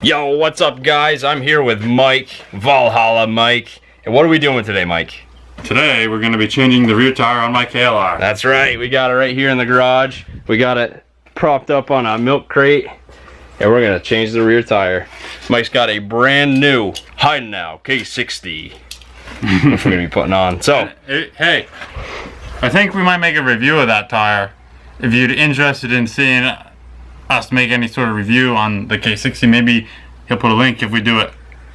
Yo, what's up guys? I'm here with Mike, Valhalla Mike. And what are we doing today, Mike? Today we're going to be changing the rear tire on my KLR. That's right, we got it right here in the garage. We got it propped up on a milk crate. And we're going to change the rear tire. Mike's got a brand new Hide Now K60. Which we're going to be putting on. So, hey, I think we might make a review of that tire. If you're interested in seeing us make any sort of review on the K60, maybe he'll put a link if we do it.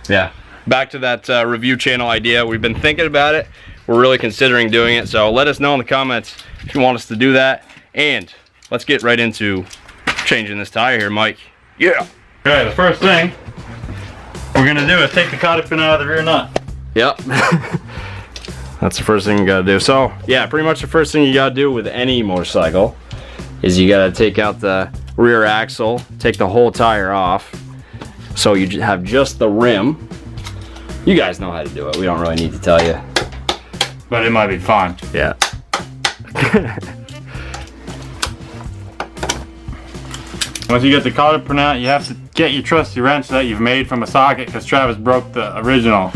Yeah. Back to that review channel idea. We've been thinking about it. We're really considering doing it. So let us know in the comments if you want us to do that. And let's get right into changing this tire here, Mike. Yeah. Okay, the first thing we're gonna do is take the cotter pin out of the rear nut. Yep. That's the first thing you gotta do. So yeah, pretty much the first thing you gotta do with any motorcycle is you gotta take out the rear axle, take the whole tire off, so you have just the rim. You guys know how to do it. We don't really need to tell you. But it might be fun. Yeah. Once you get the cotter pin out, you have to get your trusty wrench that you've made from a socket because Travis broke the original.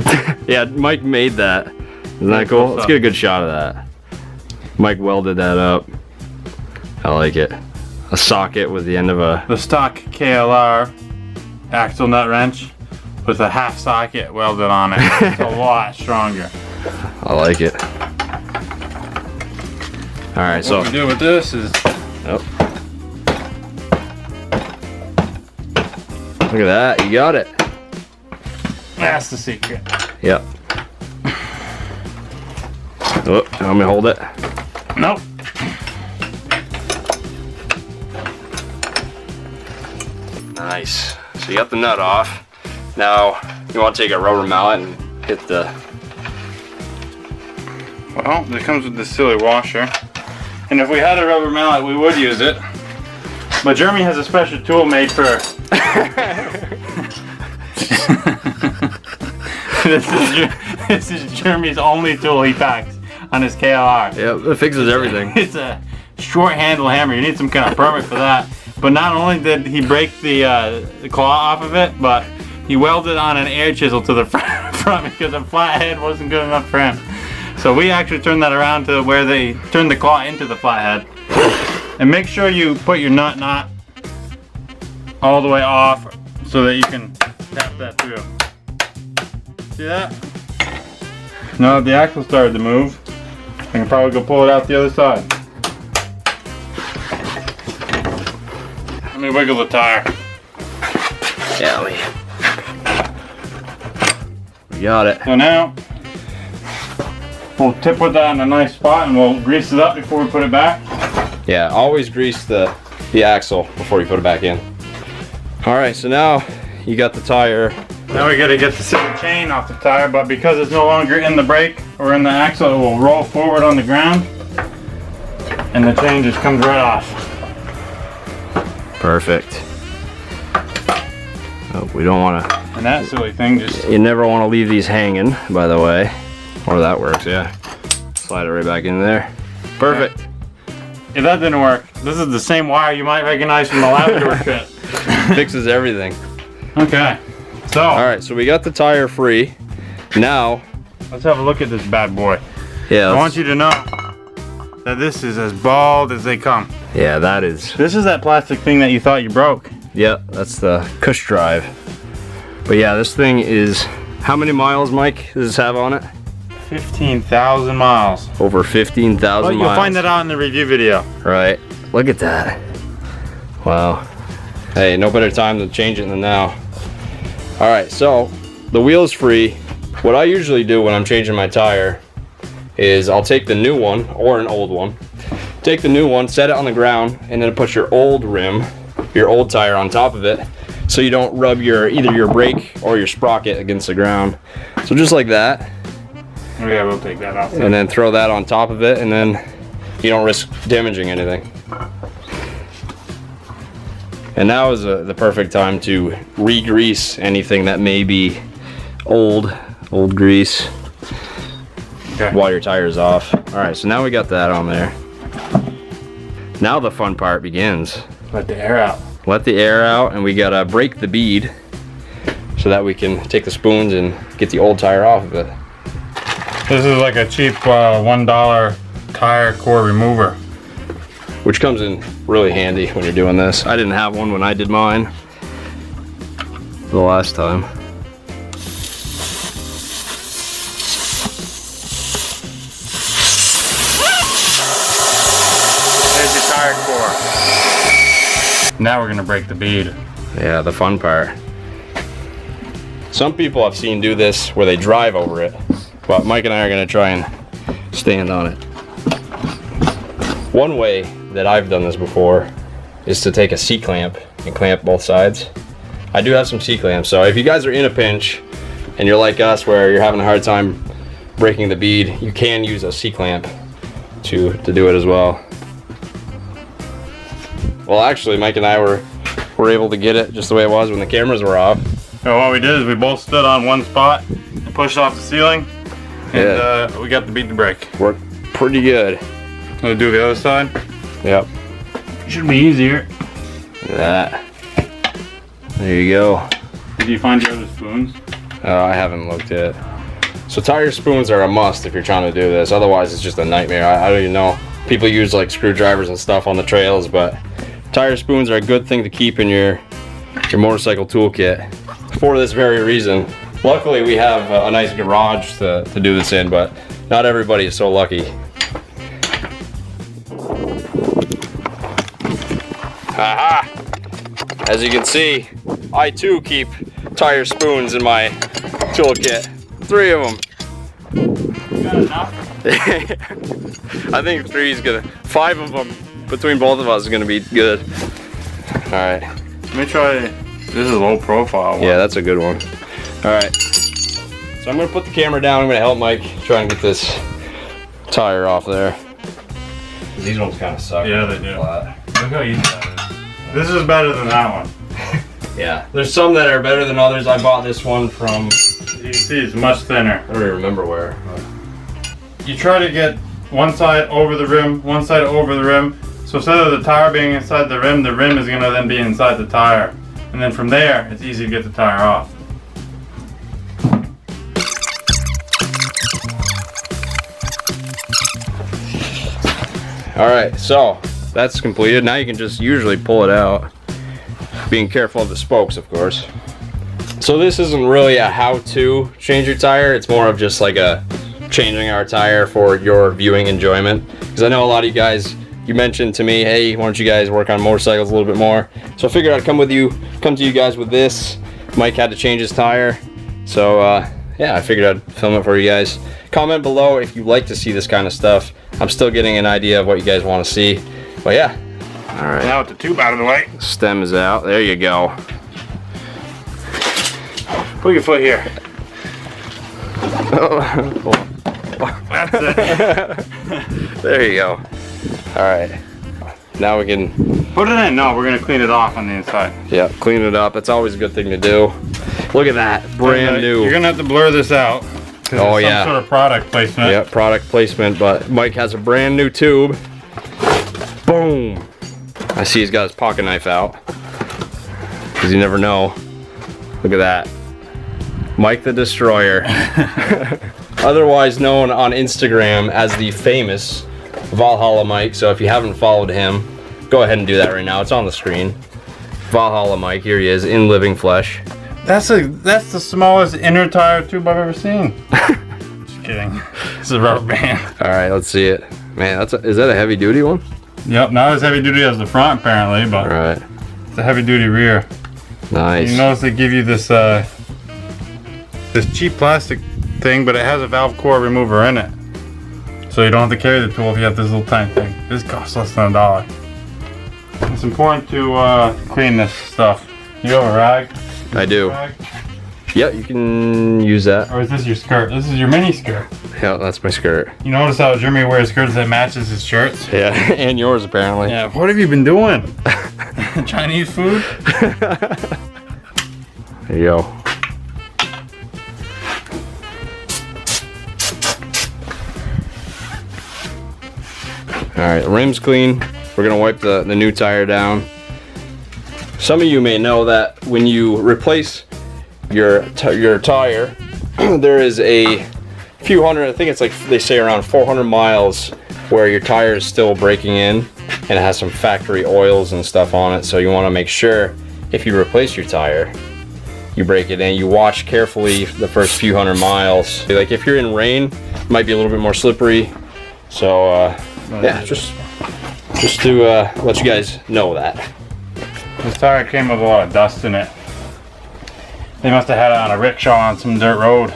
Yeah, Mike made that. Isn't that cool? Let's get a good shot of that. Mike welded that up. I like it. A socket with the end of the stock KLR axle nut wrench with a half socket welded on it. It's a lot stronger. I like it. All right, so what we do with this is look at that, you got it. That's the secret. Yep. Oh, let me hold it. Nope. Nice. So you got the nut off. Now you want to take a rubber mallet and hit the. Well, it comes with this silly washer, and if we had a rubber mallet, we would use it. But Jeremy has a special tool made for. This is Jeremy's only tool he packs on his KLR. Yeah, it fixes everything. It's a short handle hammer. You need some kind of permit for that. But not only did he break the claw off of it, but he welded on an air chisel to the front because a flathead wasn't good enough for him. So we actually turned that around to where they turned the claw into the flathead. And make sure you put your nut all the way off so that you can tap that through. See that? Now that the axle started to move, I can probably go pull it out the other side. Let me wiggle the tire. Yeah, we got it. So now, we'll put that in a nice spot and we'll grease it up before we put it back. Yeah, always grease the axle before you put it back in. All right, so now you got the tire. Now we gotta get the silver chain off the tire, but because it's no longer in the brake or in the axle, it will roll forward on the ground and the chain just comes right off. Perfect. Oh, we don't want to. And that silly thing just. You never want to leave these hanging, by the way. Or that works, yeah. Slide it right back in there. Perfect. If that didn't work, this is the same wire you might recognize from the Labrador trip. Fixes everything. Okay. So. All right, so we got the tire free. Now. Let's have a look at this bad boy. Yeah. I want you to know that this is as bald as they come. Yeah, that is. This is that plastic thing that you thought you broke. Yep, that's the cush drive. But yeah, this thing is, how many miles, Mike, does this have on it? 15,000 miles. Over 15,000 miles. You'll find that out in the review video. Right. Look at that. Wow. Hey, no better time to change it than now. All right, so the wheel's free. What I usually do when I'm changing my tire is I'll take the new one or an old one. Take the new one, set it on the ground, and then put your old rim, your old tire on top of it, so you don't rub either your brake or your sprocket against the ground. So just like that. Oh yeah, we'll take that off. And then throw that on top of it, and then you don't risk damaging anything. And now is the perfect time to re-grease anything that may be old grease. Okay. While your tire's off. All right, so now we got that on there. Now the fun part begins. Let the air out. Let the air out, and we gotta break the bead. so that we can take the spoons and get the old tire off of it. This is like a cheap $1 tire core remover. Which comes in really handy when you're doing this. I didn't have one when I did mine the last time. There's your tire core. Now we're gonna break the bead. Yeah, the fun part. Some people I've seen do this where they drive over it, but Mike and I are gonna try and stand on it. One way that I've done this before is to take a C-clamp and clamp both sides. I do have some C-clamps, so if you guys are in a pinch and you're like us where you're having a hard time breaking the bead, you can use a C-clamp to do it as well. Well, actually, Mike and I were able to get it just the way it was when the cameras were off. So what we did is we both stood on one spot and pushed off the ceiling, and we got the bead to break. Worked pretty good. Wanna do the other side? Yep. Should be easier. Look at that. There you go. Did you find your other spoons? I haven't looked yet. So tire spoons are a must if you're trying to do this. Otherwise, it's just a nightmare. I don't even know. People use like screwdrivers and stuff on the trails, but tire spoons are a good thing to keep in your motorcycle toolkit for this very reason. Luckily, we have a nice garage to do this in, but not everybody is so lucky. Aha! As you can see, I too keep tire spoons in my toolkit. 3 of them. You got enough? I think 3 is gonna, 5 of them between both of us is gonna be good. All right. Let me try, this is a low profile one. Yeah, that's a good one. All right. So I'm gonna put the camera down. I'm gonna help Mike try and get this tire off there. These ones kind of suck. Yeah, they do. Look how easy that is. This is better than that one. Yeah, there's some that are better than others. I bought this one from, You can see it's much thinner. I don't even remember where. You try to get one side over the rim, one side over the rim. So instead of the tire being inside the rim is gonna then be inside the tire. And then from there, it's easy to get the tire off. All right, so that's completed. Now you can just usually pull it out. Being careful of the spokes, of course. So this isn't really a how-to change your tire. It's more of just like a changing our tire for your viewing enjoyment. Because I know a lot of you guys, you mentioned to me, hey, why don't you guys work on motorcycles a little bit more? So I figured I'd come to you guys with this. Mike had to change his tire. So yeah, I figured I'd film it for you guys. Comment below if you like to see this kind of stuff. I'm still getting an idea of what you guys want to see. But yeah. All right. Now with the tube out of the way. Stem is out. There you go. Put your foot here. That's it. There you go. All right. Now we can put it in. No, we're gonna clean it off on the inside. Yeah, clean it up. That's always a good thing to do. Look at that, brand new. You're gonna have to blur this out. Oh yeah. Some sort of product placement. Yeah, product placement. But Mike has a brand new tube. Boom. I see he's got his pocket knife out. Because you never know. Look at that. Mike the Destroyer. Otherwise known on Instagram as the famous Valhalla Mike. So if you haven't followed him, go ahead and do that right now. It's on the screen. Valhalla Mike, here he is in living flesh. That's the smallest inner tire tube I've ever seen. Just kidding. It's a rubber band. All right, let's see it. Man, is that a heavy duty one? Yep, not as heavy duty as the front apparently, but all right. It's a heavy duty rear. Nice. You notice they give you this this cheap plastic thing, but it has a valve core remover in it. So you don't have to carry the tool if you have this little tiny thing. This costs less than $1. It's important to clean this stuff. You have a rag? I do. Yeah, you can use that. Or is this your skirt? This is your mini skirt. Yeah, that's my skirt. You notice how Jeremy wears skirts that matches his shirts? Yeah, and yours apparently. Yeah, what have you been doing? Chinese food? There you go. Alright, the rim's clean. We're gonna wipe the new tire down. Some of you may know that when you replace your tire, there is a few hundred, I think it's like they say around 400 miles where your tire is still breaking in and it has some factory oils and stuff on it. So you want to make sure if you replace your tire, you break it in, you watch carefully the first few hundred miles. Like if you're in rain, it might be a little bit more slippery. So yeah, just to let you guys know that. This tire came with a lot of dust in it. They must have had it on a rickshaw on some dirt road.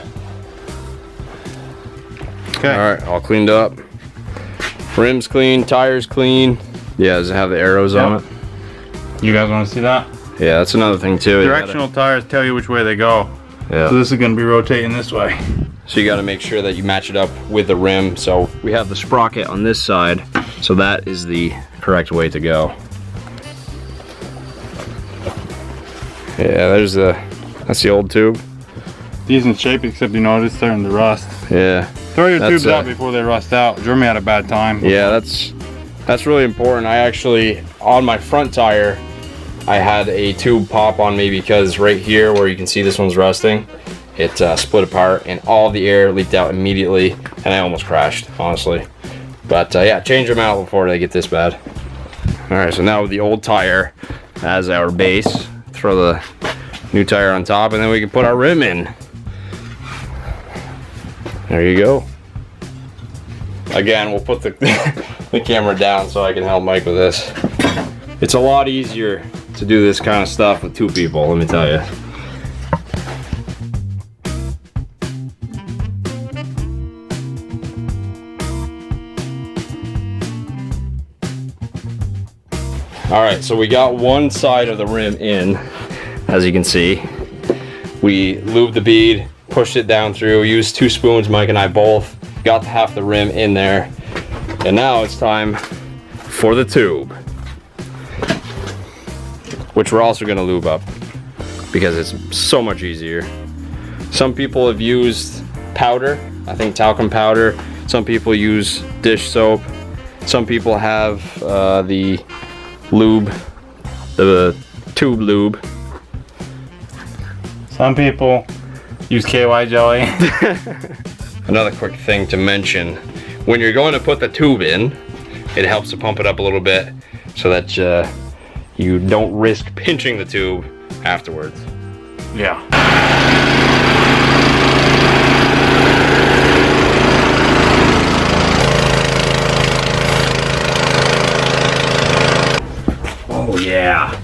Okay. All right, all cleaned up. Rims clean, tires clean. Yeah, does it have the arrows on it? You guys want to see that? Yeah, that's another thing too. Directional tires tell you which way they go. Yeah. So this is going to be rotating this way. So you got to make sure that you match it up with the rim. So we have the sprocket on this side, so that is the correct way to go. Yeah, that's the old tube. Decent shape, except you know it's starting to rust. Yeah. Throw your tubes out before they rust out. Jeremy had a bad time. Yeah, that's really important. I actually, on my front tire, I had a tube pop on me because right here where you can see this one's rusting, it split apart and all the air leaked out immediately and I almost crashed, honestly. But yeah, change them out before they get this bad. All right, so now with the old tire as our base, throw the new tire on top and then we can put our rim in. There you go. Again, we'll put the, the camera down so I can help Mike with this. It's a lot easier to do this kind of stuff with two people, let me tell you. All right, so we got one side of the rim in, as you can see. We lubed the bead, pushed it down through, used 2 spoons, Mike and I both, got half the rim in there. And now it's time for the tube, which we're also gonna lube up because it's so much easier. Some people have used powder, I think talcum powder. Some people use dish soap. Some people have the lube, the tube lube. Some people use KY jelly. Another quick thing to mention, when you're going to put the tube in, it helps to pump it up a little bit so that you don't risk pinching the tube afterwards. Yeah. Oh yeah.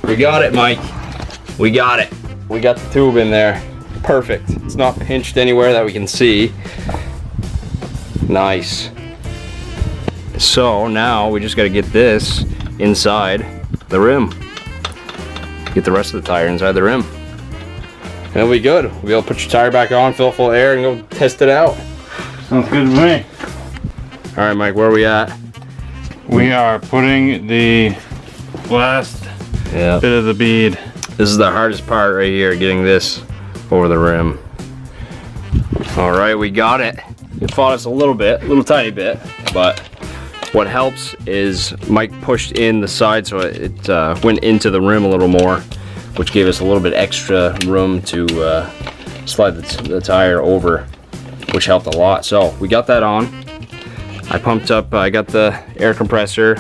We got it, Mike. We got it. We got the tube in there. Perfect. It's not pinched anywhere that we can see. Nice. So now we just got to get this inside the rim. Get the rest of the tire inside the rim. And it'll be good. We'll be able to put your tire back on, fill full of air, and go test it out. Sounds good to me. All right, Mike, where are we at? We are putting the last bit of the bead. This is the hardest part right here, getting this over the rim. All right, we got it. It fought us a little bit, a little tiny bit, but what helps is Mike pushed in the side so it went into the rim a little more, which gave us a little bit extra room to slide the tire over, which helped a lot. So we got that on. I pumped up, I got the air compressor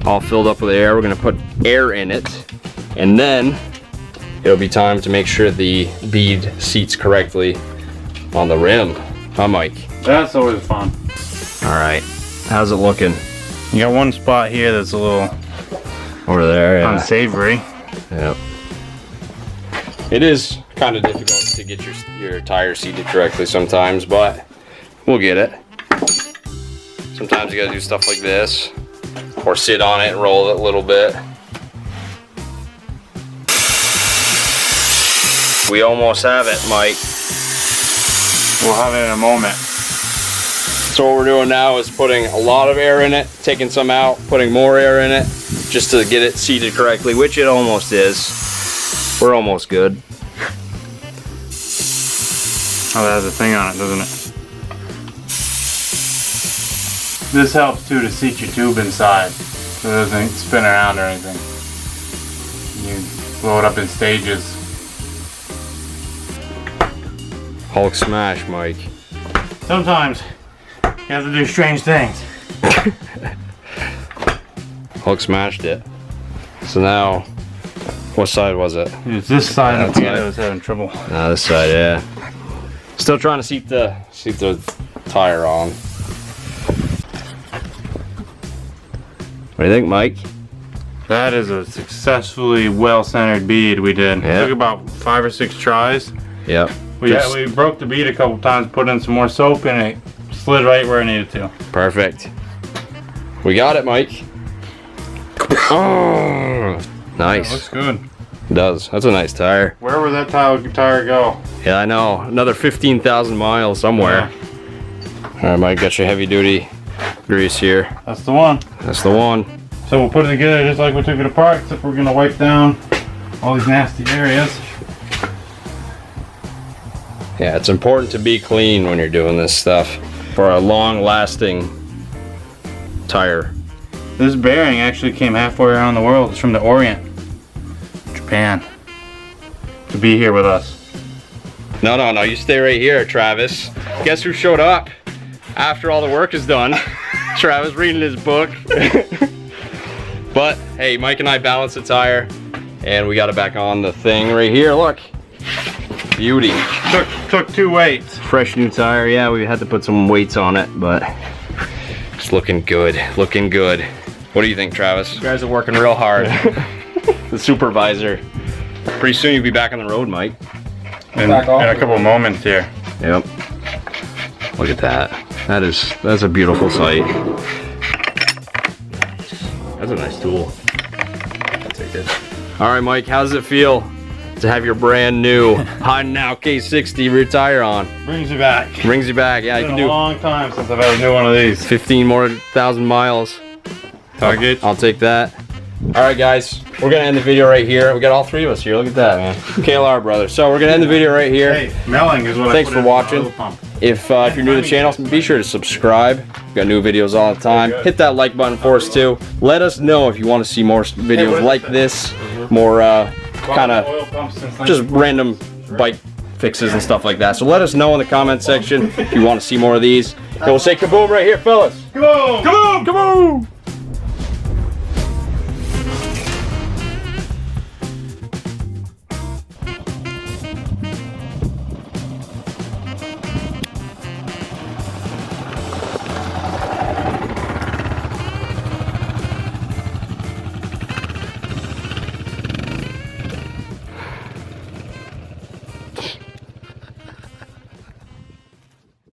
all filled up with air. We're gonna put air in it, and then it'll be time to make sure the bead seats correctly on the rim. Huh, Mike? That's always fun. All right, how's it looking? You got one spot here that's a little over there, yeah. Unsavory. Yep. It is kind of difficult to get your tire seated correctly sometimes, but we'll get it. Sometimes you gotta do stuff like this, or sit on it and roll it a little bit. We almost have it, Mike. We'll have it in a moment. So what we're doing now is putting a lot of air in it, taking some out, putting more air in it, just to get it seated correctly, which it almost is. We're almost good. Oh, that has a thing on it, doesn't it? This helps too to seat your tube inside, so it doesn't spin around or anything. You blow it up in stages. Hulk smash, Mike. Sometimes you have to do strange things. Hulk smashed it. So now, what side was it? It's this side That that side. was having trouble. This side, yeah. Still trying to seat the tire on. What do you think, Mike? That is a successfully well-centered bead we did. Yeah. It took about 5 or 6 tries. Yep. We broke the bead a couple times, put in some more soap, and it slid right where it needed to. Perfect. We got it, Mike. Oh, nice. That looks good. It does. That's a nice tire. Where would that tire go? Yeah, I know. Another 15,000 miles somewhere. Yeah. All right, Mike, got your heavy duty grease here. That's the one. That's the one. So we'll put it together just like we took it apart, except we're gonna wipe down all these nasty areas. Yeah, it's important to be clean when you're doing this stuff for a long-lasting tire. This bearing actually came halfway around the world. It's from the Orient, Japan, to be here with us. No, you stay right here, Travis. Guess who showed up after all the work is done? Travis reading his book. But hey, Mike and I balanced the tire and we got it back on the thing right here. Look, beauty. Took 2 weights. Fresh new tire. Yeah, we had to put some weights on it, but it's looking good. Looking good. What do you think, Travis? You guys are working real hard. The supervisor. Pretty soon you'll be back on the road, Mike. In a couple of moments here. Yep. Look at that. That's a beautiful sight. That's a nice tool. I'll take it. All right, Mike, how does it feel to have your brand new Hot Now K60 rear tire on? Brings you back. Brings you back. Yeah, It's you been can a do long time since I've had a new one of these. 15 more thousand miles. Target. I'll take that. All right, guys, we're gonna end the video right here. We got all 3 of us here. Look at that, man. KLR brothers. So we're gonna end the video right here. Hey, melling is what Thanks I for put watching. in the pump. If you're new to the channel, be sure to subscribe. We've got new videos all the time. Hit that like button for us too. Let us know if you want to see more videos like this, more kind of Oil pumps since just random bike fixes and stuff like that. So let us know in the comment section if you want to see more of these. And we'll say kaboom right here, fellas. Go! Kaboom! Kaboom!